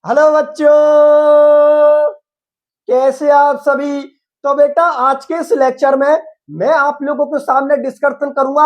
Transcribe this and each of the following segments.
Hello बच्चों, कैसे आप सभी। तो बेटा आज के इस लेक्चर में मैं आप लोगों के सामने डिस्कशन करूंगा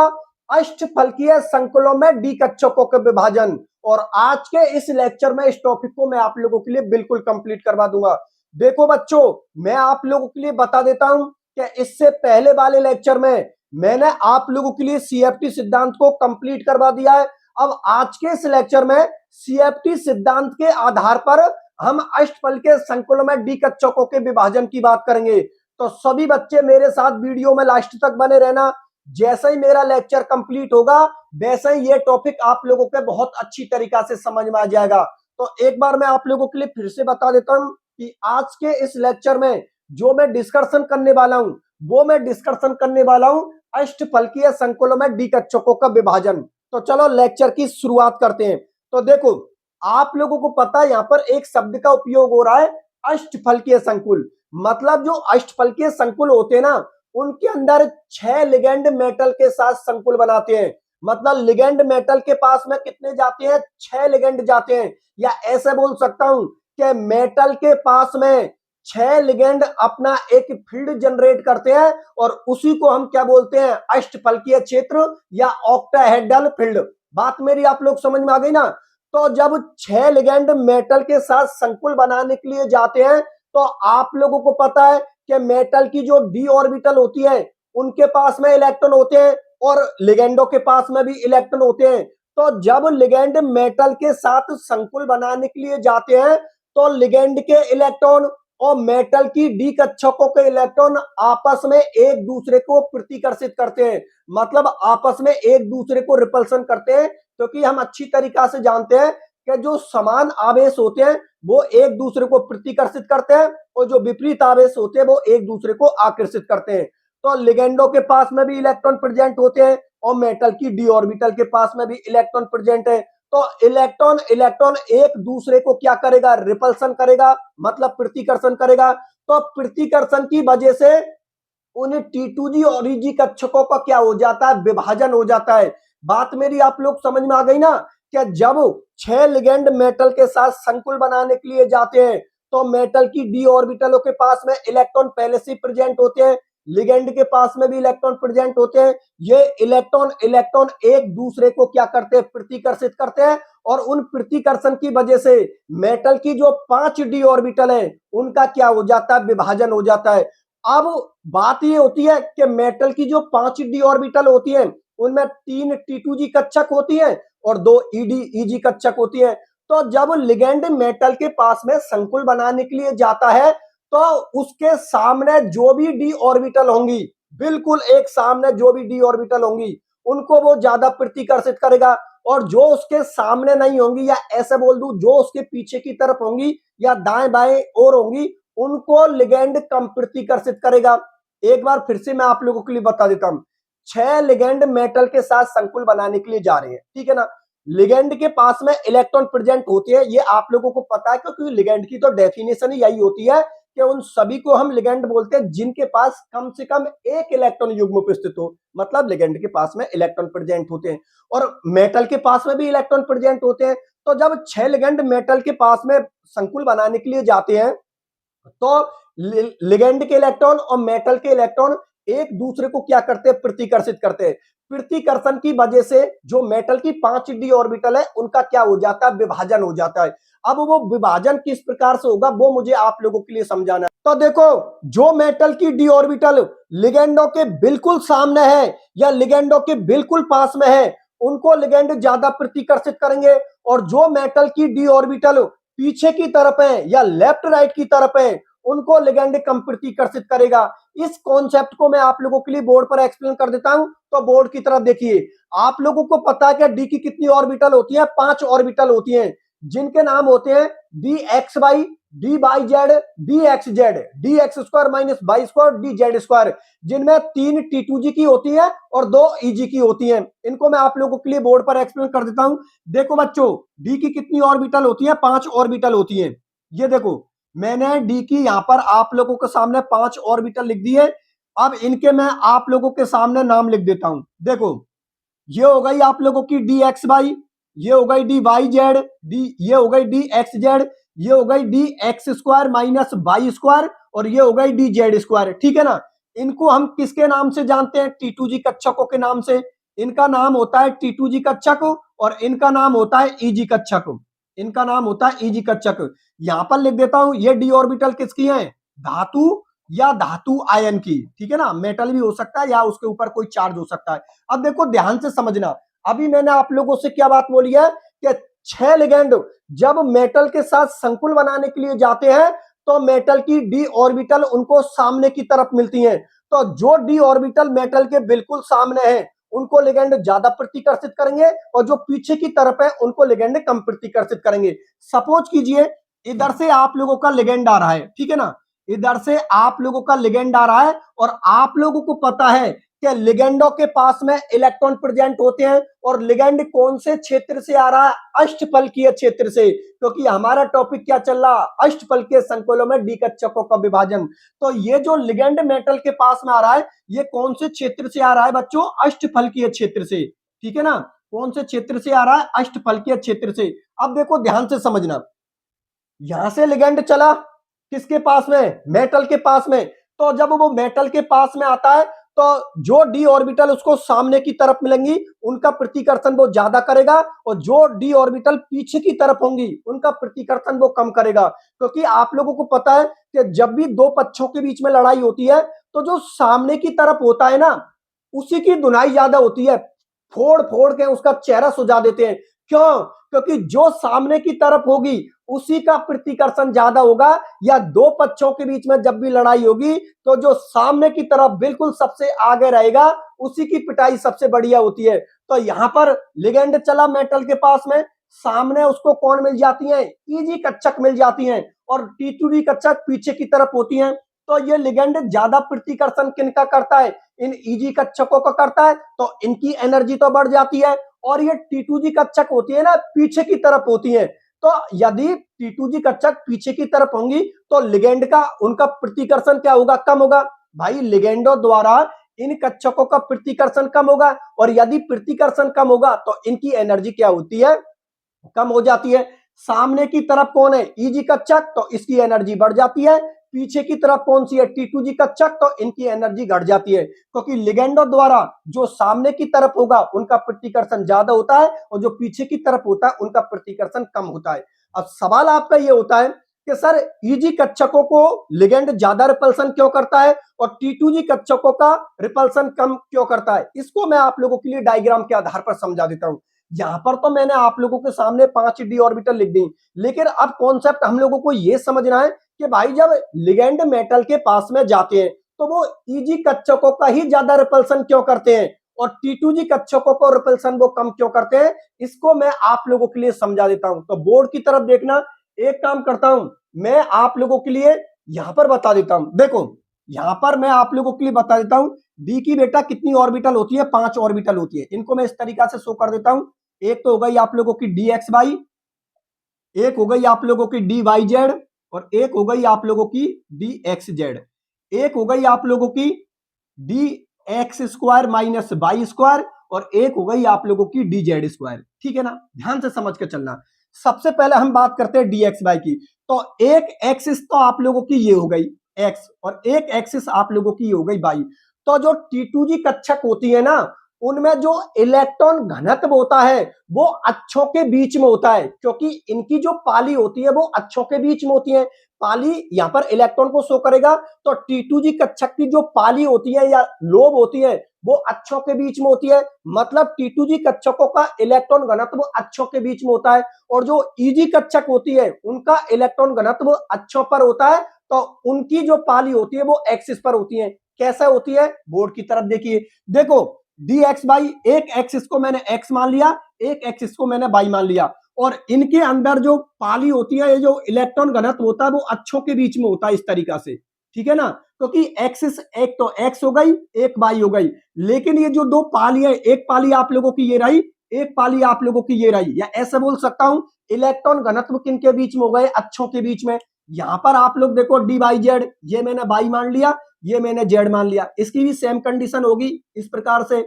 अष्टफलकीय संकुलों में डी कक्षकों के विभाजन। और आज के इस लेक्चर में इस टॉपिक को मैं आप लोगों के लिए बिल्कुल कंप्लीट करवा दूंगा। देखो बच्चों, मैं आप लोगों के लिए बता देता हूं कि इससे पहले वाले लेक्चर में मैंने आप लोगों के लिए सीएफटी सिद्धांत को कंप्लीट करवा दिया है। अब आज के इस लेक्चर में सीएफटी सिद्धांत के आधार पर हम अष्टफलकीय संकुलों में डी कक्षकों के विभाजन की बात करेंगे। तो सभी बच्चे मेरे साथ वीडियो में लास्ट तक बने रहना। जैसे ही मेरा लेक्चर कंप्लीट होगा वैसे ही ये टॉपिक आप लोगों के बहुत अच्छी तरीका से समझ में आ जाएगा। तो एक बार मैं आप लोगों के लिए फिर से बता देता हूं कि आज के इस लेक्चर में जो मैं डिस्कशन करने वाला हूं वो मैं डिस्कशन करने वाला हूं अष्टफलकीय संकुलों में डी कक्षकों का विभाजन। तो चलो लेक्चर की शुरुआत करते हैं। तो देखो, आप लोगों को पता है यहाँ पर एक शब्द का उपयोग हो रहा है अष्टफलकीय संकुल। मतलब जो अष्टफलकीय संकुल होते हैं ना, उनके अंदर 6 लिगेंड मेटल के साथ संकुल बनाते हैं। मतलब लिगेंड मेटल के पास में कितने जाते हैं? 6 लिगेंड जाते हैं। या ऐसे बोल सकता हूं कि मेटल के पास में 6 लिगेंड अपना एक फील्ड जनरेट करते हैं और उसी को हम क्या बोलते हैं? अष्टफलकीय क्षेत्र या ऑक्टाहेड्रल फील्ड। बात मेरी आप लोग समझ में आ गई ना। तो जब 6 लिगेंड मेटल के साथ संकुल बनाने के लिए जाते हैं तो आप लोगों को पता है कि मेटल की जो डी ऑर्बिटल होती है उनके पास में इलेक्ट्रॉन होते हैं और लिगेंडों के पास में भी इलेक्ट्रॉन होते हैं। तो जब लिगेंड मेटल के साथ संकुल बनाने के लिए जाते हैं तो लिगेंड के इलेक्ट्रॉन और मेटल की डी कक्षकों के इलेक्ट्रॉन आपस में एक दूसरे को प्रतिकर्षित करते हैं। मतलब आपस में एक दूसरे को रिपल्सन करते हैं, क्योंकि हम अच्छी तरीका से जानते हैं कि जो समान आवेश होते हैं वो एक दूसरे को प्रतिकर्षित करते हैं और जो विपरीत आवेश होते हैं वो एक दूसरे को आकर्षित करते हैं। तो लिगेंडो के पास में भी इलेक्ट्रॉन प्रेजेंट होते हैं और मेटल की डी ऑर्बिटल के पास में भी इलेक्ट्रॉन प्रेजेंट है। तो इलेक्ट्रॉन इलेक्ट्रॉन एक दूसरे को क्या करेगा? रिपल्सन करेगा, मतलब प्रतिकर्षण करेगा। तो प्रतिकर्षण की वजह से उन T2G और EG कक्षकों का क्या हो जाता है? विभाजन हो जाता है। बात मेरी आप लोग समझ में आ गई ना। क्या जब 6 लिगेंड मेटल के साथ संकुल बनाने के लिए जाते हैं तो मेटल की डी ऑर्बिटलों के पास में इलेक्ट्रॉन पहले से प्रेजेंट होते हैं, लिगेंड के पास में भी इलेक्ट्रॉन प्रेजेंट होते हैं। ये इलेक्ट्रॉन इलेक्ट्रॉन एक दूसरे को क्या करते हैं? प्रतिकर्षित करते हैं और उन प्रतिकर्षण की वजह से मेटल की जो 5 डी ऑर्बिटल है उनका क्या हो जाता है? विभाजन हो जाता है। अब बात ये होती है कि मेटल की जो 5 डी ऑर्बिटल होती है उनमें 3 T2G कक्षक होती है और 2 EG कक्षक होती है। तो जब लिगेंड मेटल के पास में संकुल बनाने के लिए जाता है तो उसके सामने जो भी डी ऑर्बिटल होंगी, बिल्कुल एक सामने जो भी डी ऑर्बिटल होंगी उनको वो ज्यादा प्रतिकर्षित करेगा, और जो उसके सामने नहीं होंगी या ऐसे बोल दूं जो उसके पीछे की तरफ होंगी या दाएं बाएं और होंगी उनको लिगेंड कम प्रतिकर्षित करेगा। एक बार फिर से मैं आप लोगों के लिए बता देता हूं। 6 लिगेंड मेटल के साथ संकुल बनाने के लिए जा रहे हैं, ठीक है ना। लिगेंड के पास में इलेक्ट्रॉन प्रेजेंट होते हैं, ये आप लोगों को पता है, क्योंकि लिगेंड की तो डेफिनेशन ही यही होती है कि उन सभी को हम लिगेंड बोलते हैं जिनके पास कम से कम एक इलेक्ट्रॉन युग्म उपस्थित हो। मतलब लिगेंड के पास में इलेक्ट्रॉन प्रेजेंट होते हैं और मेटल के पास में भी इलेक्ट्रॉन प्रेजेंट होते हैं। तो जब 6 लिगेंड मेटल के पास में संकुल बनाने के लिए जाते हैं तो लिगेंड के इलेक्ट्रॉन और मेटल के इलेक्ट्रॉन एक दूसरे को क्या करते हैं? प्रतिकर्षित करते हैं। प्रतिकर्षण की वजह से जो मेटल की 5 डी ऑर्बिटल है उनका क्या हो जाता है? विभाजन हो जाता है। अब वो विभाजन किस प्रकार से होगा वो मुझे आप लोगों के लिए समझाना है। तो देखो, जो मेटल की डी ऑर्बिटल लिगेंडो के बिल्कुल सामने है या लिगेंडो के बिल्कुल पास में है उनको लिगेंड ज्यादा प्रतिकर्षित करेंगे, और जो मेटल की डी ऑर्बिटल पीछे की तरफ है या लेफ्ट राइट की तरफ है उनको लिगेंड कम प्रतिकर्षित करेगा। इस कॉन्सेप्ट को मैं आप लोगों के लिए बोर्ड पर एक्सप्लेन कर देता हूं। तो बोर्ड की तरफ देखिए, आप लोगों को पता है कि डी की कितनी ऑर्बिटल होती है? 5 ऑर्बिटल होती हैं, जिनके नाम होते हैं D X Y, D Y Z, D X Z, D X square minus Y square, D Z square, जिनमें 3 T2G की होती है और 2 EG की होती हैं। इनको मैं आप लोगों के लिए बोर्ड पर एक्सप्लेन कर देता हूं। देखो बच्चों, डी की कितनी ऑर्बिटल होती है? 5 ऑर्बिटल होती है। ये देखो, मैंने डी की यहां पर आप लोगों के सामने 5 ऑर्बिटल लिख दी है। अब इनके मैं आप लोगों के सामने नाम लिख देता हूं। देखो, ये हो गई आप लोगों की डी एक्स वाई, ये हो गई डी वाई जेड, डी ये हो गई डी एक्स जेड, ये हो गई D X square minus Y square और ये हो गई डी जेड स्क्वायर, ठीक है ना। इनको हम किसके नाम से जानते हैं? T2G कक्षकों के नाम से। इनका नाम होता है T2G कक्षक और इनका नाम होता है EG कक्षक। इनका नाम होता है EG कक्षक। यहां पर लिख देता हूं, ये डी ऑर्बिटल किसकी है? धातु या धातु आयन की, ठीक है ना। मेटल भी हो सकता है या उसके ऊपर कोई चार्ज हो सकता है। अब देखो ध्यान से समझना, अभी मैंने आप लोगों से क्या बात बोली है कि 6 लिगेंड जब मेटल के साथ संकुल बनाने के लिए जाते हैं तो मेटल की डी ऑर्बिटल उनको सामने की तरफ मिलती हैं। तो जो डी ऑर्बिटल मेटल के बिल्कुल सामने है उनको लिगेंड ज्यादा प्रतिकर्षित करेंगे और जो पीछे की तरफ है उनको लिगेंड कम प्रतिकर्षित करेंगे। सपोज कीजिए इधर से आप लोगों का लिगेंड आ रहा है, ठीक है ना, इधर से आप लोगों का लिगेंड आ रहा है और आप लोगों को पता है कि लिगेंडों के पास में इलेक्ट्रॉन प्रेजेंट होते हैं और लिगेंड कौन से क्षेत्र से आ रहा है? अष्टफलकीय क्षेत्र से, क्योंकि हमारा टॉपिक क्या चल रहा है? अष्टफलकीय संकुलों में डी कक्षकों का विभाजन। तो ये जो लिगेंड मेटल के पास में आ रहा है ये कौन से क्षेत्र से आ रहा है बच्चों? अष्टफलकीय क्षेत्र से, ठीक है ना। कौन से क्षेत्र से आ रहा है? अष्टफलकीय क्षेत्र से। अब देखो ध्यान से समझना, यहां से लिगेंड चला किसके पास में? मेटल के पास में। तो जब वो मेटल के पास में आता है तो जो डी ऑर्बिटल उसको सामने की तरफ मिलेंगी उनका प्रतिकर्षण वो ज्यादा करेगा और जो डी ऑर्बिटल पीछे की तरफ होंगी उनका प्रतिकर्षण वो कम करेगा। क्योंकि आप लोगों को पता है कि जब भी दो पक्षों के बीच में लड़ाई होती है तो जो सामने की तरफ होता है ना उसी की धुनाई ज्यादा होती है, फोड़ फोड़ के उसका चेहरा सुझा देते हैं। क्यों? क्योंकि जो सामने की तरफ होगी उसी का प्रतिकर्षण ज्यादा होगा। या दो पक्षों के बीच में जब भी लड़ाई होगी तो जो सामने की तरफ बिल्कुल सबसे आगे रहेगा उसी की पिटाई सबसे बढ़िया होती है। तो यहां पर लिगेंड चला मेटल के पास में, सामने उसको कौन मिल जाती है? ईजी कक्षक मिल जाती हैं और T2D कक्षक पीछे की तरफ होती हैं। तो ये लिगेंड ज्यादा प्रतिकर्षण किनका करता है? इन ईजी कक्षकों का करता है, तो इनकी एनर्जी तो बढ़ जाती है। और ये T2G कक्षक होती है ना पीछे की तरफ होती है, तो यदि T2G कक्षक पीछे की तरफ होंगी तो लिगेंड का उनका प्रतिकर्षण क्या होगा? कम होगा। भाई लिगेंडों द्वारा इन कक्षकों का प्रतिकर्षण कम होगा और यदि प्रतिकर्षण कम होगा तो इनकी एनर्जी क्या होती है? कम हो जाती है। सामने की तरफ कौन है? ईजी कक्षक, तो इसकी एनर्जी बढ़ जाती है। पीछे की तरफ कौन सी है? T2G कक्षक, तो इनकी एनर्जी घट जाती है। क्योंकि लिगेंडों द्वारा जो सामने की तरफ होगा उनका प्रतिकर्षण ज्यादा होता है और जो पीछे की तरफ होता है उनका प्रतिकर्षण कम होता है। अब सवाल आपका ये होता है कि सर ईजी कक्षकों को लिगेंड ज्यादा रिपल्सन क्यों करता है और T2G कक्षकों का रिपल्सन कम क्यों करता है? इसको मैं आप लोगों के लिए डायग्राम के आधार पर समझा देता हूं। यहां पर तो मैंने आप लोगों के सामने 5 डी ऑर्बिटल लिख दी, लेकिन अब कॉन्सेप्ट हम लोगों को यह समझना है कि भाई जब लिगेंड मेटल के पास में जाते हैं तो वो ईजी कक्षकों का ही ज्यादा रिपल्सन क्यों करते हैं और T2G कक्षकों को रिपल्सन वो कम क्यों करते हैं? इसको मैं आप लोगों के लिए समझा देता हूं। तो बोर्ड की तरफ देखना, एक काम करता हूं मैं आप लोगों के लिए यहां पर बता देता हूं। देखो यहां पर मैं आप लोगों के लिए बता देता हूं डी की बेटा कितनी ऑर्बिटल होती है? 5 ऑर्बिटल होती है। इनको मैं इस तरीका से शो कर देता हूं। एक तो हो गई आप लोगों की डी एक्स वाई, एक हो गई आप लोगों की डी वाई जेड और एक हो गई आप लोगों की डी एक्स जेड, एक हो गई आप लोगों की D X square minus Y square और एक हो गई आप लोगों की डी जेड स्क्वायर, ठीक है ना। ध्यान से समझ के चलना। सबसे पहले हम बात करते हैं डी एक्स वाई की। तो एक एक्सिस तो आप लोगों की ये हो गई एक्स और एक एक्सिस आप लोगों की ये हो गई वाई। तो जो T2G कक्षक होती है ना उनमें जो इलेक्ट्रॉन घनत्व होता है वो अक्षों के बीच में होता है, क्योंकि इनकी जो पाली होती है वो अक्षों के बीच में होती है। पाली यहां पर इलेक्ट्रॉन को शो करेगा तो T2G कक्षक की जो पाली होती है या लोब होती है वो अक्षों के बीच में होती है। मतलब T2G कक्षकों का इलेक्ट्रॉन घनत्व अक्षों के बीच में होता है और जो EG कक्षक होती है उनका इलेक्ट्रॉन घनत्व अक्षों पर होता है, तो उनकी जो पाली होती है वो एक्सिस पर होती है। कैसा होती है? बोर्ड की तरफ देखिए। देखो डी एक्स बाई, एक एक्सिस को मैंने एक्स मान लिया, एक एक्सिस को मैंने बाई मान लिया और इनके अंदर जो पाली होती है, ये जो इलेक्ट्रॉन घनत्व होता है वो अक्षों के बीच में होता है इस तरीका से, ठीक है ना। क्योंकि एक्सिस एक तो एक्स हो गई, एक बाई हो गई, लेकिन ये जो दो पाली है, एक पाली आप लोगों की ये रही, एक पाली आप लोगों की ये रही, या ऐसे बोल सकता हूं इलेक्ट्रॉन घनत्व किन के बीच में हो गए? अक्षों के बीच में। यहां पर आप लोग देखो डी बाई जेड, ये मैंने बाई मान लिया, ये मैंने जेड मान लिया, इसकी भी सेम कंडीशन होगी इस प्रकार से।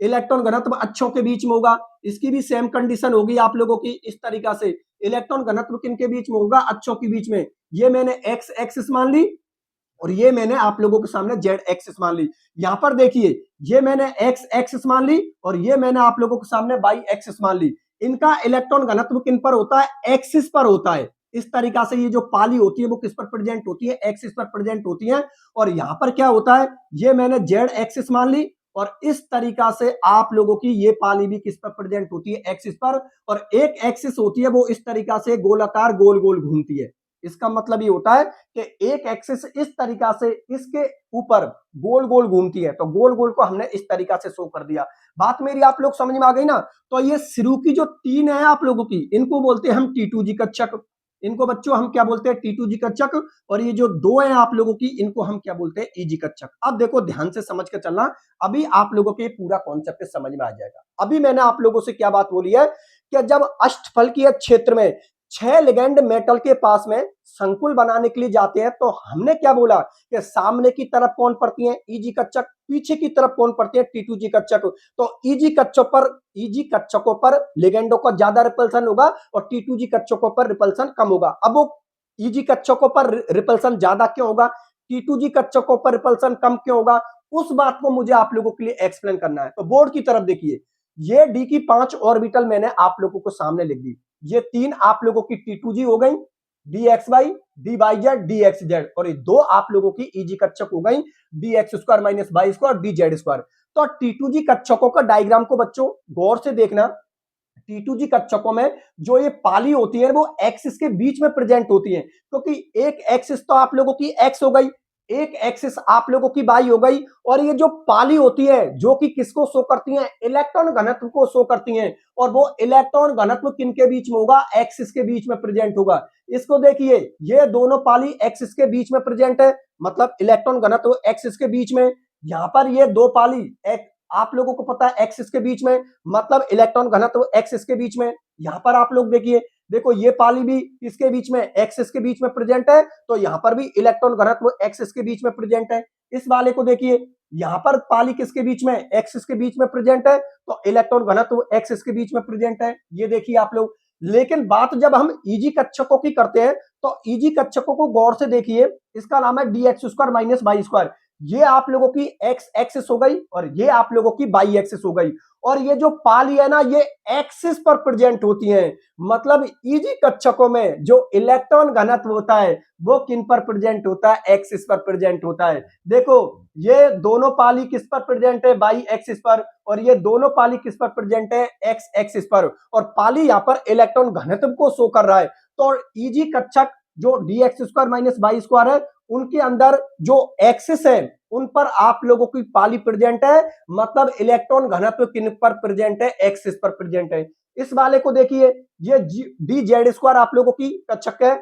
इलेक्ट्रॉन घनत्व अच्छों के बीच में होगा। इसकी भी सेम कंडीशन होगी आप लोगों की इस तरीका से, इलेक्ट्रॉन घनत्व किन के बीच में होगा, अच्छों के बीच में। ये मैंने एक्स एक्सिस मान ली और ये मैंने आप लोगों के सामने जेड एक्सिस मान ली। यहां पर देखिए, ये मैंने एक्स एक्सिस मान ली और ये मैंने आप लोगों के सामने वाई एक्सिस मान ली। इनका इलेक्ट्रॉन घनत्व किन पर होता है, एक्सिस पर होता है। इस तरीका से ये जो पाली होती है वो किस पर प्रेजेंट होती है, एक्सिस पर प्रेजेंट होती है। और यहां पर क्या होता है, ये मैंने जेड एक्सिस मान ली और इस तरीका से आप लोगों की ये पाली भी किस पर प्रेजेंट होती है, एक्सिस पर। और एक एक्सिस होती है वो इस तरीका से गोलाकार गोल गोल घूमती है। इसका मतलब ये होता है कि एक एक्सिस इस तरीका से इसके ऊपर गोल गोल घूमती है, तो गोल गोल को हमने इस तरीका से शो कर दिया। बात मेरी आप लोग समझ में आ गई ना। तो ये शुरू की जो तीन है आप लोगों की, इनको बोलते हैं हम T2G कक्षक। इनको बच्चों हम क्या बोलते हैं, T2G कक्षक। और ये जो दो है आप लोगों की, इनको हम क्या बोलते हैं, EG कक्षक। अब देखो ध्यान से समझ के चलना, अभी आप लोगों के पूरा कॉन्सेप्ट समझ में आ जाएगा। अभी मैंने आप लोगों से क्या बात बोली है कि जब अष्टफलकीय क्षेत्र में 6 लिगेंड मेटल के पास में संकुल बनाने के लिए जाते हैं, तो हमने क्या बोला कि सामने की तरफ कौन पड़ती है, EG कक्षक, पीछे की तरफ कौन पड़ती है, T2G कक्षक। तो EG कक्षकों पर लिगेंडों का ज्यादा रिपल्सन होगा और T2G कक्षकों पर रिपल्सन कम होगा। अब वो EG कक्षकों पर रिपल्सन ज्यादा क्यों होगा, T2G कक्षकों पर रिपल्सन कम क्यों होगा, उस बात को मुझे आप लोगों के लिए एक्सप्लेन करना है। तो बोर्ड की तरफ देखिए, ये डी की 5 ऑर्बिटल मैंने आप लोगों को सामने लिख दी। ये तीन आप लोगों की T2G हो गई, DXY, DYZ, DXZ, और ये दो आप लोगों की EG कक्षक हो गई, DX² माइनस Y² DZ²। तो T2G कक्षकों का डायग्राम को बच्चों गौर से देखना। T2G कक्षकों में जो ये पाली होती है वो एक्सिस के बीच में प्रेजेंट होती है, क्योंकि एक एक्सिस तो आप लोगों की एक्स हो गई, एक एक्सिस आप लोगों की वाई हो गई, और ये जो पाली होती है जो कि किसको शो करती है, इलेक्ट्रॉन घनत्व को शो करती हैं। और वो इलेक्ट्रॉन घनत्व किन के बीच में होगा, एक्सिस के बीच में प्रेजेंट होगा। इसको देखिए, ये दोनों पाली एक्सिस के बीच में प्रेजेंट है, मतलब इलेक्ट्रॉन घनत्व एक्सिस के बीच में। यहां पर ये दो पाली आप लोगों को पता है एक्सिस के बीच में, मतलब इलेक्ट्रॉन घनत्व एक्सिस के बीच में। यहां पर आप लोग देखिए, देखो ये पाली भी इसके बीच में, एक्सिस के बीच में प्रेजेंट है, तो यहां पर भी इलेक्ट्रॉन घनत्व एक्सिस के बीच में प्रेजेंट है। इस वाले को देखिए, यहां पर पाली किसके बीच में, एक्सिस के बीच में प्रेजेंट है, तो इलेक्ट्रॉन घनत्व एक्सिस के बीच में प्रेजेंट है। ये देखिए आप लोग। लेकिन बात जब हम EG कक्षकों की करते हैं, तो EG कक्षकों को गौर से देखिए, इसका नाम है DX² माइनस Y²। ये आप लोगों की एक्स एक्सिस हो गई और ये आप लोगों की वाई एक्सिस हो गई। और ये जो पाली है ना, ये एक्सिस पर प्रेजेंट होती हैं। मतलब EG कक्षकों में जो इलेक्ट्रॉन घनत्व होता है वो किन पर प्रेजेंट होता है, एक्सिस पर प्रेजेंट होता है। देखो ये दोनों पाली किस पर प्रेजेंट है, वाई एक्सिस पर, और ये दोनों पाली किस पर प्रेजेंट है, एक्स एक्सिस पर। और पाली यहाँ पर इलेक्ट्रॉन घनत्व को शो कर रहा है। तो EG कक्षक जो DX² माइनस Y² है, उनके अंदर जो एक्सिस है उन पर आप लोगों की पाली प्रेजेंट है, मतलब इलेक्ट्रॉन घनत्व किन पर प्रेजेंट है, एक्सिस पर प्रेजेंट है। इस वाले को देखिए, ये DZ² आप लोगों की कक्षक है,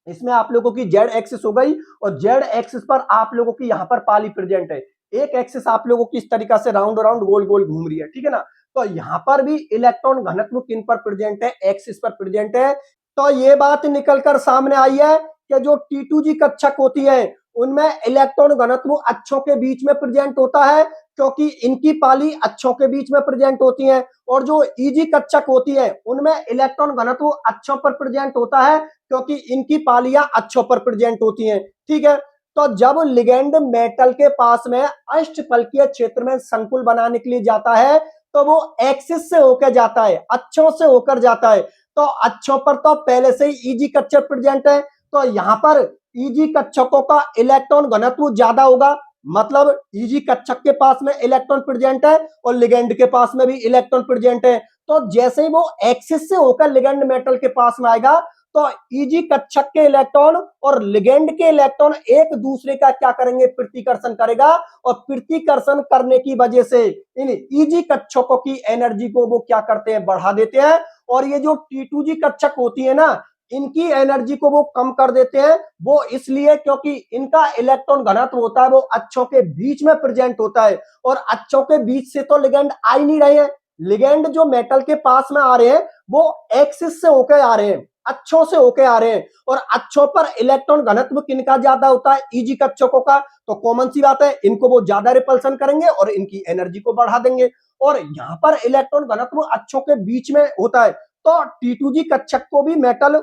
इसमें आप लोगों की जेड एक्सिस हो गई और जेड एक्सिस पर आप लोगों की यहां पर पाली प्रेजेंट है। एक एक्सिस आप लोगों की इस तरीका से राउंड राउंड गोल गोल घूम रही है, ठीक है ना। तो यहां पर भी इलेक्ट्रॉन घनत्व किन पर प्रेजेंट है, एक्सिस पर प्रेजेंट है। तो ये बात निकलकर सामने आई है कि जो T2G कक्षक होती है उनमें इलेक्ट्रॉन घनत्व अक्षों के बीच में प्रेजेंट होता है, क्योंकि इनकी पाली अक्षों के बीच में प्रेजेंट होती है। और जो EG कक्षक होती है उनमें इलेक्ट्रॉन घनत्व अक्षों पर प्रेजेंट होता है, क्योंकि इनकी पालियां अक्षों पर प्रेजेंट होती हैं, ठीक है। तो जब लिगेंड मेटल के पास में अष्टफलकीय क्षेत्र में संकुल बनाने के लिए जाता है, तो वो एक्सिस से होकर जाता है, अक्षों से होकर जाता है। तो अक्षों पर तो पहले से ही EG कक्षक प्रेजेंट है, तो यहां पर EG कक्षकों का इलेक्ट्रॉन घनत्व ज्यादा होगा, मतलब EG कक्षक के पास में इलेक्ट्रॉन प्रेजेंट है और लिगेंड के पास में भी इलेक्ट्रॉन प्रेजेंट है। तो जैसे ही वो एक्सिस से होकर लिगेंड मेटल के पास में आएगा, तो EG कक्षक के इलेक्ट्रॉन और लिगेंड के इलेक्ट्रॉन एक दूसरे का क्या करेंगे, प्रतिकर्षण करेगा, और प्रतिकर्षण करने की वजह से इन EG कक्षकों की एनर्जी को वो क्या करते हैं, बढ़ा देते हैं। और ये जो T2G कक्षक होती है ना, इनकी एनर्जी को वो कम कर देते हैं। वो इसलिए क्योंकि इनका इलेक्ट्रॉन घनत्व होता है वो अक्षों के बीच में प्रेजेंट होता है, और अक्षों के बीच से तो लिगेंड आ ही नहीं रहे हैं। लिगेंड जो मेटल के पास में आ रहे हैं वो एक्सिस से होकर आ रहे हैं, अच्छों से होके आ रहे हैं, और अच्छों पर इलेक्ट्रॉन घनत्व किनका ज्यादा होता है? Eg कक्षकों का। तो कॉमन सी बात है, इनको वो ज्यादा रिपल्सन करेंगे और इनकी एनर्जी को बढ़ा देंगे। और यहां पर इलेक्ट्रॉन घनत्व अच्छों के बीच में होता है, तो T2G कक्षक को भी मेटल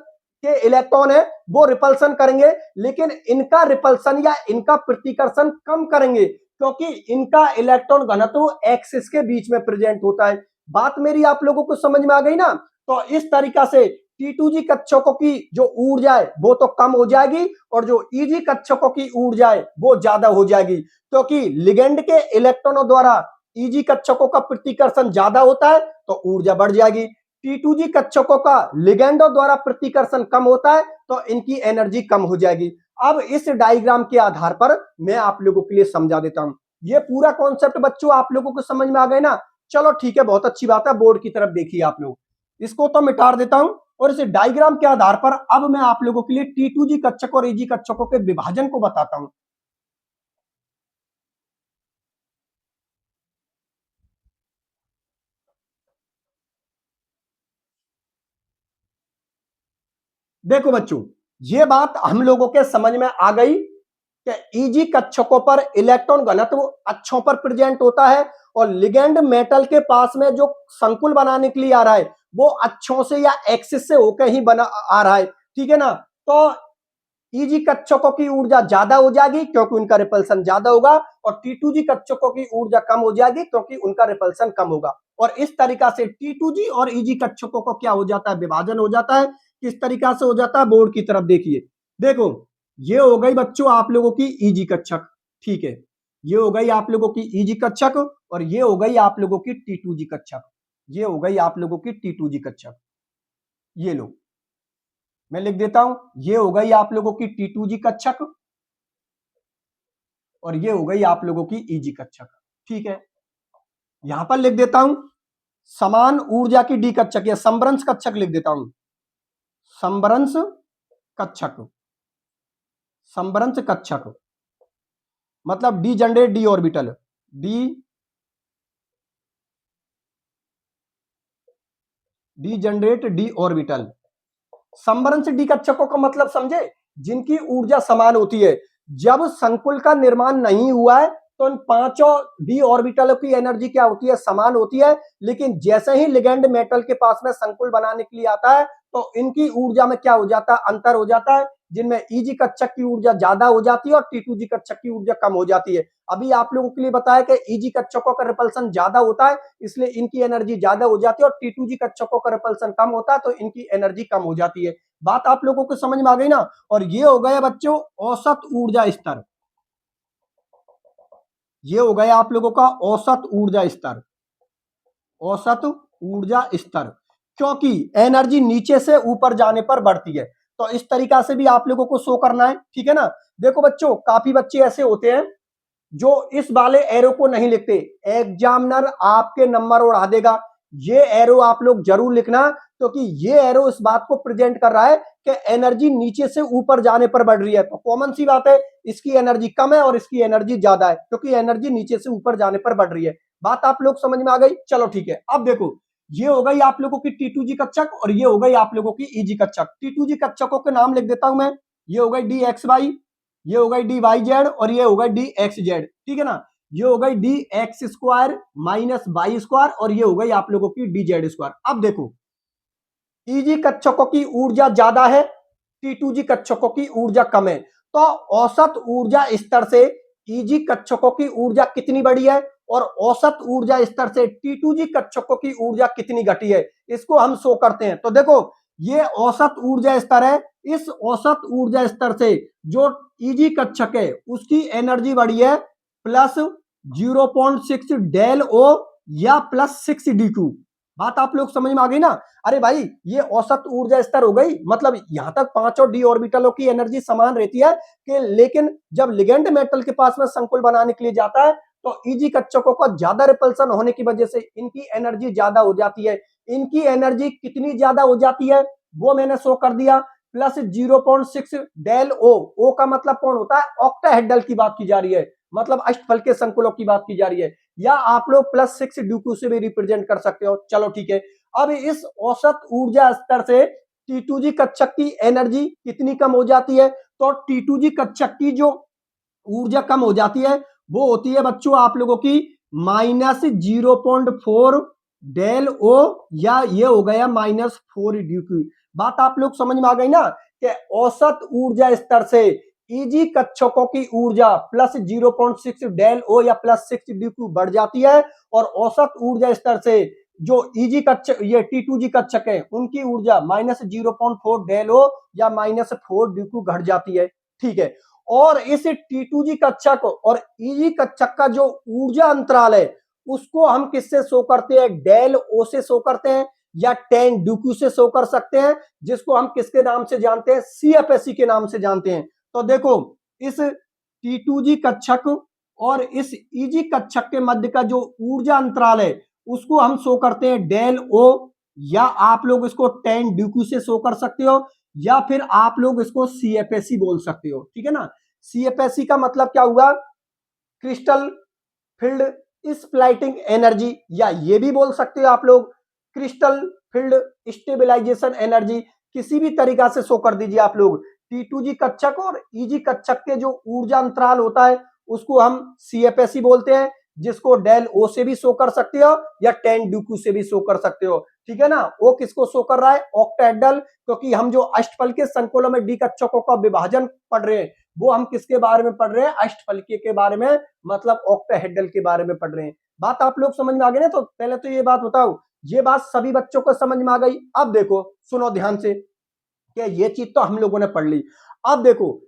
के इलेक्ट्रॉन है वो रिपल्सन करेंगे, लेकिन इनका रिपल्सन या इनका प्रतिकर्षण कम करेंगे, क्योंकि इनका इलेक्ट्रॉन घनत्व एक्सिस के बीच में प्रेजेंट होता है। बात मेरी आप लोगों को समझ में आ गई ना? तो इस तरीका से T2G कक्षकों की जो ऊर्जा है वो तो कम हो जाएगी, और जो Eg कक्षकों की ऊर्जा है वो ज्यादा हो जाएगी, क्योंकि लिगेंड के इलेक्ट्रॉनों द्वारा Eg कक्षकों का प्रतिकर्षण ज्यादा होता है तो ऊर्जा बढ़ जाएगी। T2G कक्षकों का लिगेंडों द्वारा प्रतिकर्षण कम होता है तो इनकी एनर्जी कम हो जाएगी। अब इस डायग्राम के आधार पर मैं आप लोगों के लिए समझा देता हूं। ये पूरा कॉन्सेप्ट बच्चों आप लोगों को समझ में आ गए ना? चलो ठीक है, बहुत अच्छी बात है। बोर्ड की तरफ देखिए आप लोग, इसको तो मिटा देता हूं, और इस डायग्राम के आधार पर अब मैं आप लोगों के लिए T2G कक्षक और Eg कक्षकों के विभाजन को बताता हूं। देखो बच्चों, ये बात हम लोगों के समझ में आ गई कि Eg कक्षकों पर इलेक्ट्रॉन घनत्व अच्छों पर प्रेजेंट होता है, और लिगेंड मेटल के पास में जो संकुल बनाने के लिए आ रहा है वो अच्छों से या एक्सिस से होकर ही बना आ रहा है, ठीक है ना? तो Eg कक्षकों की ऊर्जा ज्यादा हो जाएगी क्योंकि उनका रिपल्सन ज्यादा होगा, और T2G कक्षकों की ऊर्जा कम हो जाएगी क्योंकि उनका रिपल्सन कम होगा। और इस तरीका से T2G और Eg कक्षकों को क्या हो जाता है? विभाजन हो जाता है। किस तरीका से हो जाता है? बोर्ड की तरफ देखिए। देखो, ये हो गई बच्चों आप लोगों की Eg कक्षक, ठीक है। ये हो गई आप लोगों की Eg कक्षक, और ये हो गई आप लोगों की T2G कक्षक। ये हो गई आप लोगों की T2G कक्षक। ये लो, मैं लिख देता हूं, ये हो गई आप लोगों की T2G कक्षक, और ये हो गई आप लोगों की Eg कक्षक, ठीक है। यहां पर लिख देता हूं समान ऊर्जा की डी कक्षक या समभ्रंश कक्षक लिख देता हूं। समभ्रंश कक्षक, समभ्रंश कक्षक मतलब degenerate D orbital, degenerate D orbital. समभ्रंश डी कक्षकों का मतलब समझे? जिनकी ऊर्जा समान होती है। जब संकुल का निर्माण नहीं हुआ है तो इन पांचों डी ऑर्बिटलों की एनर्जी क्या होती है? समान होती है। लेकिन जैसे ही लिगेंड मेटल के पास में संकुल बनाने के लिए आता है तो इनकी ऊर्जा में क्या हो जाता है? अंतर हो जाता है, जिनमें Eg कक्षक की ऊर्जा ज्यादा हो जाती है और T2G कक्षक की ऊर्जा कम हो जाती है। अभी आप लोगों के लिए बताया कि Eg कक्षकों का रिपल्सन ज्यादा होता है इसलिए इनकी एनर्जी ज्यादा हो जाती है, और T2G कक्षकों का रिपल्सन कम होता है तो इनकी एनर्जी कम हो जाती है। बात आप लोगों को समझ में आ गई ना? और ये हो गया बच्चों औसत ऊर्जा स्तर। ये हो गया आप लोगों का औसत ऊर्जा स्तर, औसत ऊर्जा स्तर, क्योंकि एनर्जी नीचे से ऊपर जाने पर बढ़ती है। तो इस तरीका से भी आप लोगों को शो करना है, ठीक है ना? देखो बच्चों, काफी बच्चे ऐसे होते हैं जो इस वाले एरो को नहीं लिखते, एग्जामिनर आपके नंबर उड़ा देगा। ये एरो आप लोग जरूर लिखना, क्योंकि ये एरो इस बात को प्रेजेंट कर रहा है कि एनर्जी नीचे से ऊपर जाने पर बढ़ रही है। तो कॉमन सी बात है, इसकी एनर्जी कम है और इसकी एनर्जी ज्यादा है, क्योंकि एनर्जी नीचे से ऊपर जाने पर बढ़ रही है। बात आप लोग समझ में आ गई? चलो ठीक है। अब देखो, ये हो गई आप लोगों की T2G कक्षक और ये हो गई आप लोगों की Eg कक्षक। T2G कक्षकों के नाम लिख देता हूं मैं। ये हो गई डी एक्स वाई, ये हो गई डी वाई जेड, और ये हो गई डी एक्स जेड, ठीक है ना? ये हो गई D X square minus Y square, और ये हो गई आप लोगों की डी जेड स्क्वायर। अब देखो, Eg कक्षकों की ऊर्जा ज्यादा है, T2G कक्षकों की ऊर्जा कम है, तो औसत ऊर्जा स्तर से Eg कक्षकों की ऊर्जा कितनी बढ़ी है और औसत ऊर्जा स्तर से T2G कक्षकों की ऊर्जा कितनी घटी है, इसको हम शो करते हैं। तो देखो, ये औसत ऊर्जा स्तर है। इस औसत ऊर्जा स्तर से जो Eg कक्षक है उसकी एनर्जी बढ़ी है प्लस 0.6 डेल ओ या प्लस 6 डी2। बात आप लोग समझ में आ गई ना? अरे भाई, ये औसत ऊर्जा स्तर हो गई, मतलब यहां तक पांचों डी ऑर्बिटलों की एनर्जी समान रहती है कि, लेकिन जब लिगेंड मेटल के पास में संकुल बनाने के लिए जाता है तो Eg कक्षकों का ज्यादा रिपल्सन होने की वजह से इनकी एनर्जी ज्यादा हो जाती है। इनकी एनर्जी कितनी ज्यादा हो जाती है वो मैंने शो कर दिया, प्लस 0.6 डेल ओ। ओ का मतलब कौन होता है? ऑक्टाहेड्रल की बात की जा रही है, मतलब अष्टफल के संकुलों की बात की जा रही है, या आप लोग प्लस 6 ड्यू से भी रिप्रेजेंट कर सकते हो। चलो ठीक है। अब इस औसत ऊर्जा स्तर से T2G कक्षक की एनर्जी कितनी कम हो जाती है? तो T2G कक्षक की जो ऊर्जा कम हो जाती है वो होती है बच्चों आप लोगों की -0.4 डेल ओ, या ये हो गया -4 ड्यू। बात आप लोग समझ में आ गई ना कि औसत ऊर्जा स्तर से ईजी कक्षकों की ऊर्जा +0.6 डेल ओ या +6 ड्यू बढ़ जाती है, और औसत ऊर्जा स्तर से जो ईजी कक्षक ये T2G कक्षक है उनकी ऊर्जा -0.4 डेल ओ या -4 ड्यू घट जाती है। ठीक है, और इस T2G कक्षक और ईजी कक्षक का जो ऊर्जा अंतराल है उसको हम किससे शो करते हैं? डेल ओ से शो करते हैं, या 10 ड्यू से शो कर सकते हैं, जिसको हम किसके नाम से जानते हैं? CFSE के नाम से जानते हैं। तो देखो, इस T2G कक्षक और इस ईजी कक्षक के मध्य का जो ऊर्जा अंतराल है उसको हम शो करते हैं डेल ओ, या आप लोग इसको 10 ड्यू से शो कर सकते हो, या फिर आप लोग इसको CFSE बोल सकते हो। ठीक है ना, CFSE का मतलब क्या हुआ? क्रिस्टल फील्ड स्प्लाइटिंग एनर्जी, या ये भी बोल सकते हो आप लोग क्रिस्टल फील्ड स्टेबलाइजेशन एनर्जी, किसी भी तरीका से शो कर दीजिए आप लोग। T2G कक्षक और ईजी कक्षक के जो ऊर्जा अंतराल होता है उसको हम CFSE बोलते हैं, जिसको डेल ओ से भी शो कर सकते हो या 10 ड्यू से भी शो कर सकते हो। ठीक है ना, वो किसको शो कर रहा है? ऑक्टाहेड्रल, क्योंकि हम जो अष्टफलकीय संकुलों में डी कक्षकों का विभाजन पढ़ रहे हैं वो हम किसके बारे में पढ़ रहे हैं? अष्टफलकीय के बारे में, मतलब ऑक्टाहेड्रल के बारे में पढ़ रहे हैं। बात आप लोग समझ में आ गई ना? तो पहले तो ये बात बताओ, ये बात सभी बच्चों को समझ में आ गई? अब देखो, सुनो ध्यान से, कि ये चीज तो हम लोगों ने पढ़ ली। अब देखो,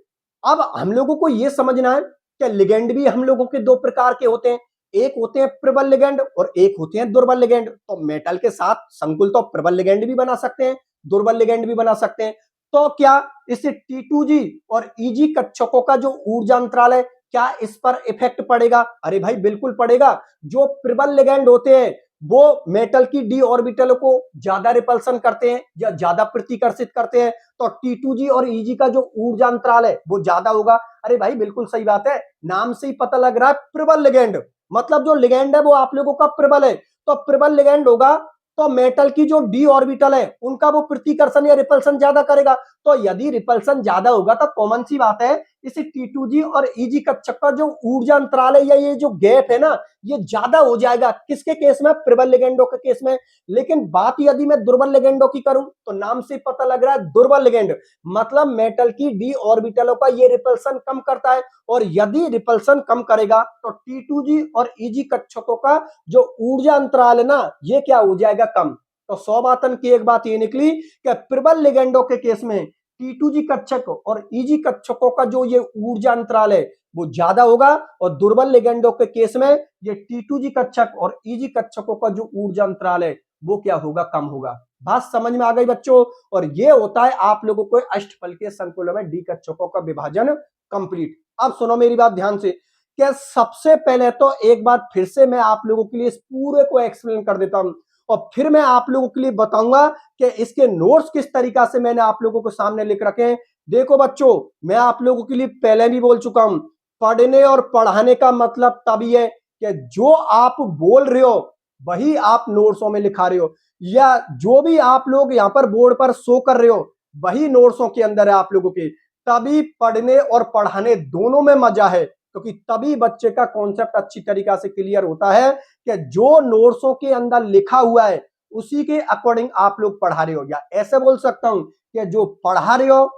अब हम लोगों को ये समझना है कि लिगेंड भी हम लोगों के दो प्रकार के होते हैं, एक होते हैं प्रबल लिगेंड और एक होते हैं दुर्बल लिगेंड। तो मेटल के साथ संकुल तो प्रबल लिगेंड भी बना सकते हैं, दुर्बल लिगेंड भी बना सकते हैं। तो क्या इस T2G और ईजी कक्षकों का जो ऊर्जा अंतराल है क्या इस पर इफेक्ट पड़ेगा? अरे भाई बिल्कुल पड़ेगा। जो प्रबल लिगेंड होते हैं वो मेटल की डी ऑर्बिटल को ज्यादा रिपल्सन करते हैं या ज्यादा प्रतिकर्षित करते हैं, तो T2G और ईजी का जो ऊर्जा अंतराल है वो ज्यादा होगा। अरे भाई बिल्कुल सही बात है, नाम से ही पता लग रहा है प्रबल लिगेंड, मतलब जो लिगेंड है वो आप लोगों का प्रबल है, तो प्रबल लिगेंड होगा तो मेटल की जो डी ऑर्बिटल है उनका वो प्रतिकर्षण या रिपल्सन ज्यादा करेगा। तो यदि रिपल्सन ज्यादा होगा तो कॉमन सी बात है इस T2G और ईजी कक्षक का जो ऊर्जा अंतराल है या ये जो गैप है ना ये ज्यादा हो जाएगा। किसके केस में? प्रबल लिगेंडों के केस में। लेकिन बात यदि मैं दुर्बल लिगेंडों की करूं तो नाम से पता लग रहा है दुर्बल लिगेंड, मतलब मेटल की डी ऑर्बिटलों का ये रिपल्सन कम करता है, और यदि रिपल्सन कम करेगा तो T2G और ईजी कक्षकों का जो ऊर्जा अंतराल है ना ये क्या हो जाएगा? कम। तो 100 बातन की एक बात ये निकली कि प्रबल लिगेंडों के केस में T2G कक्षक और ईजी कक्षकों का जो ये ऊर्जा अंतराल है वो ज्यादा होगा, और दुर्बल लिगेंडों के केस में ये T2G कक्षक और ईजी कक्षकों का जो ऊर्जा अंतराल है वो क्या होगा? कम होगा। बात समझ में आ गई बच्चों? और ये होता है आप लोगों को अष्टफलकीय संकुलों में डी कक्षकों का विभाजन कंप्लीट। अब सुनो मेरी बात ध्यान से, क्या सबसे पहले तो एक बार फिर से मैं आप लोगों के लिए इस पूरे को एक्सप्लेन कर देता हूं, और फिर मैं आप लोगों के लिए बताऊंगा कि इसके नोट्स किस तरीका से मैंने आप लोगों को सामने लिख रखे हैं। देखो बच्चों, मैं आप लोगों के लिए पहले भी बोल चुका हूं, पढ़ने और पढ़ाने का मतलब तभी है कि जो आप बोल रहे हो वही आप नोट्सों में लिखा रहे हो, या जो भी आप लोग यहां पर बोर्ड पर शो कर रहे हो वही नोट्सों के अंदर है आप लोगों के। तभी पढ़ने और पढ़ाने दोनों में मजा है, क्योंकि तभी बच्चे का कॉन्सेप्ट अच्छी तरीका से क्लियर होता है कि जो नोट्सों के अंदर लिखा हुआ है उसी के अकॉर्डिंग आप लोग पढ़ा रहे हो, या ऐसे बोल सकता हूं कि जो पढ़ा रहे हो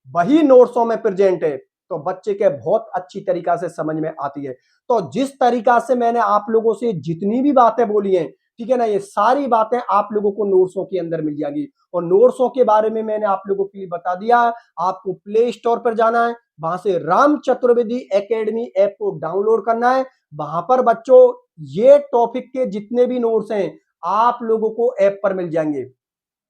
वही नोट्सों में प्रेजेंट है, तो बच्चे के बहुत अच्छी तरीका से समझ में आती है। तो जिस तरीका से मैंने आप लोगों से जितनी भी बातें बोली हैं, ठीक है ना, ये सारी बातें आप लोगों को नोट्सों के अंदर मिल जाएगी। और नोट्सों के बारे में मैंने आप लोगों के लिए बता दिया, आपको प्ले स्टोर पर जाना है, वहां से राम चतुर्वेदी एकेडमी ऐप को डाउनलोड करना है। वहां पर बच्चों ये टॉपिक के जितने भी नोट्स हैं आप लोगों को ऐप पर मिल जाएंगे,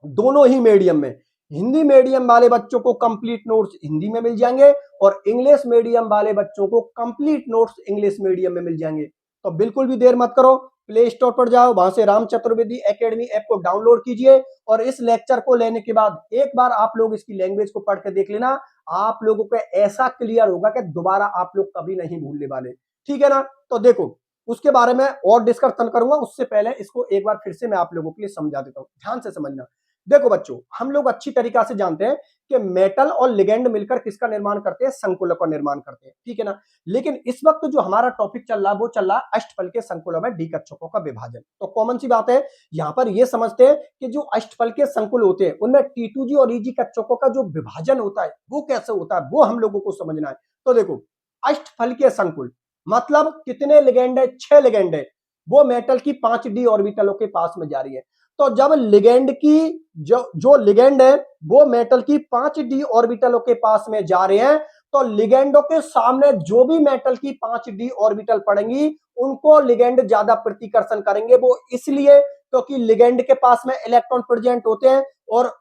दोनों ही मीडियम में। हिंदी मीडियम वाले बच्चों को कंप्लीट नोट्स हिंदी में मिल जाएंगे, और इंग्लिश मीडियम वाले बच्चों को कंप्लीट नोट्स इंग्लिश मीडियम में मिल जाएंगे। तो बिल्कुल भी देर मत करो, प्ले स्टोर पर जाओ, वहां से राम चतुर्वेदी एकेडमी ऐप को डाउनलोड कीजिए, और इस लेक्चर को लेने के बाद एक बार आप लोग इसकी लैंग्वेज को पढ़ के देख लेना, आप लोगों को ऐसा क्लियर होगा कि दोबारा आप लोग कभी नहीं भूलने वाले। ठीक है ना? तो देखो, उसके बारे में और डिस्कशन करूंगा, उससे पहले इसको एक बार फिर से मैं आप लोगों के लिए समझा देता हूं, ध्यान से समझना। देखो बच्चों, हम लोग अच्छी तरीका से जानते हैं कि मेटल और लिगेंड मिलकर किसका निर्माण करते हैं, संकुलों का निर्माण करते हैं, ठीक है ना। लेकिन इस वक्त जो हमारा टॉपिक चल रहा है वो चल रहा है अष्टफल के संकुलों में डी कक्षकों का विभाजन। तो कॉमन सी बात है, यहां पर यह समझते हैं कि जो अष्टफल के संकुल होते हैं उनमें T2G और EG कक्षकों का जो विभाजन होता है वो कैसे होता है, वो हम लोगों को समझना है। तो देखो, अष्टफल के संकुल मतलब कितने लिगेंड है, 6 लिगेंड है, वो मेटल की 5d ऑर्बिटलों के पास में जा रही है। तो जब लिगेंड की जो लिगेंड है वो मेटल की 5d ऑर्बिटलों के पास में जा रहे हैं, तो लिगेंडों के सामने जो भी मेटल की 5d ऑर्बिटल पड़ेंगी उनको लिगेंड ज्यादा प्रतिकर्षण करेंगे। वो इसलिए क्योंकि लिगेंड के पास में इलेक्ट्रॉन प्रेजेंट होते हैं और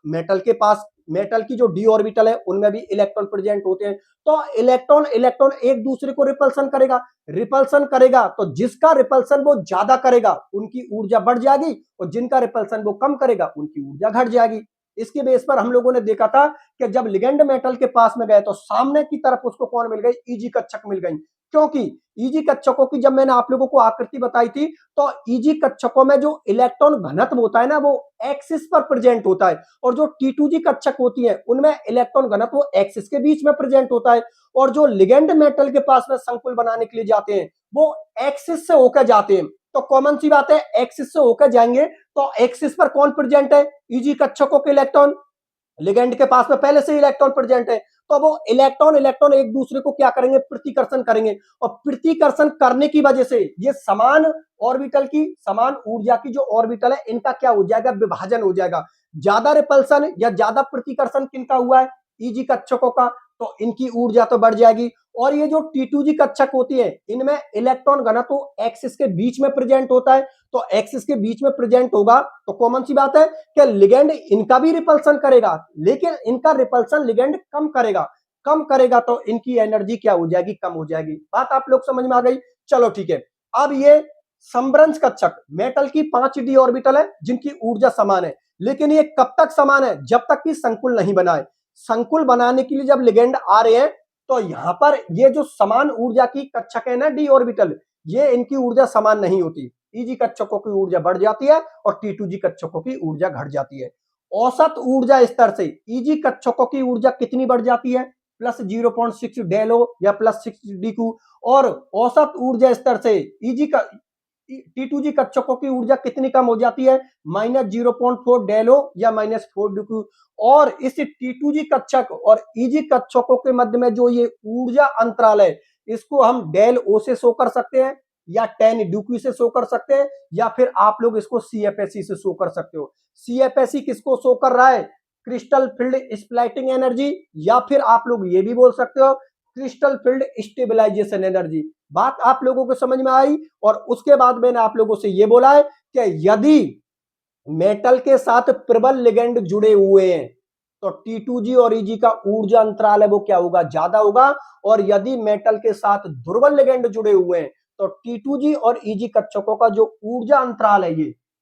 मेटल की जो डी ऑर्बिटल है उनमें भी इलेक्ट्रॉन प्रेजेंट होते हैं। तो इलेक्ट्रॉन इलेक्ट्रॉन एक दूसरे को रिपल्सन करेगा तो जिसका रिपल्सन वो ज्यादा करेगा उनकी ऊर्जा बढ़ जाएगी और जिनका रिपल्सन वो कम करेगा उनकी ऊर्जा घट जाएगी। इसके बेस पर हम लोगों ने देखा था कि जब लिगेंड मेटल के पास में गए तो सामने की तरफ उसको कौन मिल गई, ईजी कक्षक मिल गई। क्योंकि ईजी कक्षकों की जब मैंने आप लोगों को आकृति बताई थी तो ईजी कक्षकों में जो इलेक्ट्रॉन घनत्व होता है ना वो एक्सिस पर प्रेजेंट होता है, और जो T2G कक्षक होती है उनमें इलेक्ट्रॉन घनत्व एक्सिस के बीच में प्रेजेंट होता है। और जो लिगेंड मेटल के पास में संकुल बनाने के लिए जाते हैं वो एक्सिस से होकर जाते हैं। तो कॉमन सी बात है, एक्सिस से होकर जाएंगे तो एक्सिस पर कौन प्रेजेंट है, ईजी कक्षकों के इलेक्ट्रॉन। लिगेंड के पास में पहले से इलेक्ट्रॉन प्रेजेंट है तो वो इलेक्ट्रॉन इलेक्ट्रॉन एक दूसरे को क्या करेंगे, प्रतिकर्षण करेंगे। और प्रतिकर्षण करने की वजह से ये समान ऑर्बिटल की समान ऊर्जा की जो ऑर्बिटल है इनका क्या हो जाएगा, विभाजन हो जाएगा। ज्यादा रिपल्सन या ज्यादा प्रतिकर्षण किनका हुआ है, ईजी कक्षकों का, तो इनकी ऊर्जा तो बढ़ जाएगी। और ये जो T2G कक्षक होती है इनमें इलेक्ट्रॉन घनत्व एक्सिस के बीच में प्रेजेंट होता है। तो एक्सिस के बीच में प्रेजेंट होगा तो कॉमन सी बात है कि लिगेंड इनका भी रिपल्सन करेगा लेकिन इनका रिपल्सन लिगेंड कम करेगा तो इनकी एनर्जी क्या हो जाएगी, कम हो जाएगी। बात आप लोग समझ में आ गई। चलो ठीक है, अब ये समभ्रंश कक्षक मेटल की 5d ऑर्बिटल है जिनकी ऊर्जा समान है, लेकिन ये कब तक समान है, जब तक कि संकुल नहीं बनाए। संकुल बनाने के लिए जब लिगेंड आ रहे हैं तो यहां पर ये जो समान ऊर्जा की कक्षक है ना डी ऑर्बिटल, ये इनकी ऊर्जा समान नहीं होती। ईजी कक्षकों की ऊर्जा बढ़ जाती है और T2G कक्षकों की ऊर्जा घट जाती है। औसत ऊर्जा स्तर से ईजी कक्षकों की ऊर्जा कितनी बढ़ जाती है, प्लस 0.6 डेलो या प्लस 6 डीक्यू। और औसत ऊर्जा स्तर से T2G कक्षकों की ऊर्जा कितनी कम हो जाती है, -0.4 डेलो या -4 डीक्यू। और इस T2G कक्षक और EG कक्षकों के मध्य में जो ये ऊर्जा अंतराल है इसको हम डेल ओ से शो कर सकते हैं या 10 डीक्यू से शो कर सकते हैं या फिर आप लोग इसको CFSE से शो कर सकते हो। CFSE किसको शो कर रहा है, क्रिस्टल फील्ड स्प्लाइटिंग एनर्जी, या फिर आप लोग ये भी बोल सकते हो क्रिस्टल फील्ड स्टेबलाइजेशन एनर्जी। बात आप लोगों को समझ में आई। और उसके बाद मैंने आप लोगों से ये बोला है कि यदि मेटल के साथ प्रबल लिगेंड जुड़े हुए हैं तो T2G और EG का ऊर्जा अंतराल है वो क्या होगा, ज्यादा होगा। और यदि मेटल के साथ दुर्बल लिगेंड जुड़े हुए हैं तो T2G और EG कक्षकों का जो ऊर्जा अंतराल है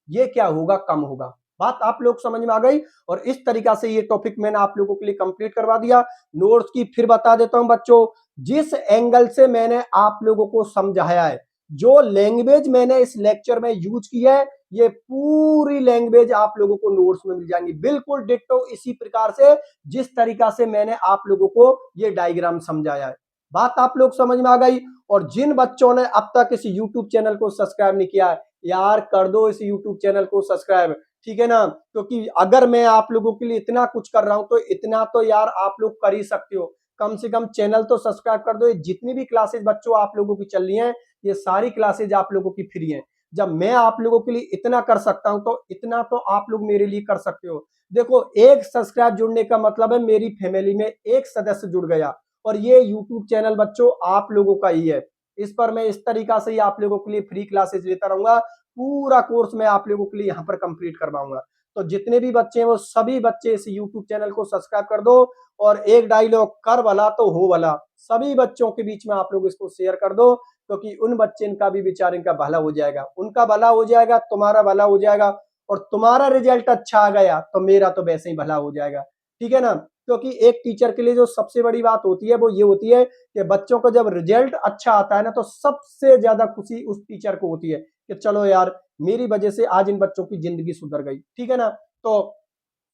ये क्या होगा, कम होगा। बात आप लोग समझ में आ गई। और इस तरीका से ये टॉपिक मैंने आप लोगों के लिए कंप्लीट करवा दिया। नोट्स की फिर बता देता हूं बच्चों, जिस एंगल से मैंने आप लोगों को समझाया है, जो लैंग्वेज मैंने इस लेक्चर में यूज की है, ये पूरी लैंग्वेज आप लोगों को नोट्स में मिल जाएंगी, बिल्कुल डिट्टो इसी प्रकार से जिस तरीका से मैंने आप लोगों को ये डायग्राम समझाया है। बात आप लोग समझ में आ गई। और जिन बच्चों ने अब तक इस YouTube चैनल को सब्सक्राइब नहीं किया है, यार कर दो इस YouTube चैनल को सब्सक्राइब, ठीक है ना। क्योंकि अगर मैं आप लोगों के लिए इतना कुछ कर रहा हूं तो इतना तो यार आप लोग कर ही सकते हो, कम से कम चैनल तो सब्सक्राइब कर दो। जितनी भी क्लासेज बच्चों आप लोगों की चल रही हैं ये सारी क्लासेज आप लोगों की फ्री हैं। जब मैं आप लोगों के लिए इतना कर सकता हूं तो इतना तो आप लोग मेरे लिए कर सकते हो। देखो, एक सब्सक्राइब जुड़ने का मतलब है मेरी फैमिली में एक सदस्य जुड़ गया, और ये यूट्यूब चैनल बच्चों आप लोगों का ही है। इस पर मैं इस तरीका से ही आप लोगों के लिए फ्री क्लासेज लेता रहूंगा, पूरा कोर्स मैं आप लोगों के लिए यहाँ पर कंप्लीट करवाऊंगा। तो जितने भी बच्चे हैं वो सभी बच्चे इस यूट्यूब चैनल को सब्सक्राइब कर दो। और एक डायलॉग, कर भला तो हो भला, सभी बच्चों के बीच में आप लोग इसको शेयर कर दो, क्योंकि उन बच्चे का भी बेचारे का भला हो जाएगा, उनका भला हो जाएगा, तुम्हारा भला हो जाएगा। और तुम्हारा रिजल्ट अच्छा आ गया तो मेरा तो वैसे ही भला हो जाएगा, ठीक है ना। क्योंकि एक टीचर के लिए जो सबसे बड़ी बात होती है वो ये होती है कि बच्चों को जब रिजल्ट अच्छा आता है ना तो सबसे ज्यादा खुशी उस टीचर को होती है कि चलो यार मेरी वजह से आज इन बच्चों की जिंदगी सुधर गई, ठीक है ना। तो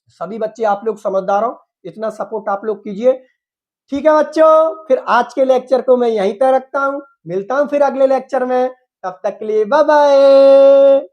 सभी बच्चे आप लोग समझदार हो, इतना सपोर्ट आप लोग कीजिए। ठीक है बच्चों, फिर आज के लेक्चर को मैं यहीं तक रखता हूं, मिलता हूं फिर अगले लेक्चर में, तब तक के लिए बाय बाय।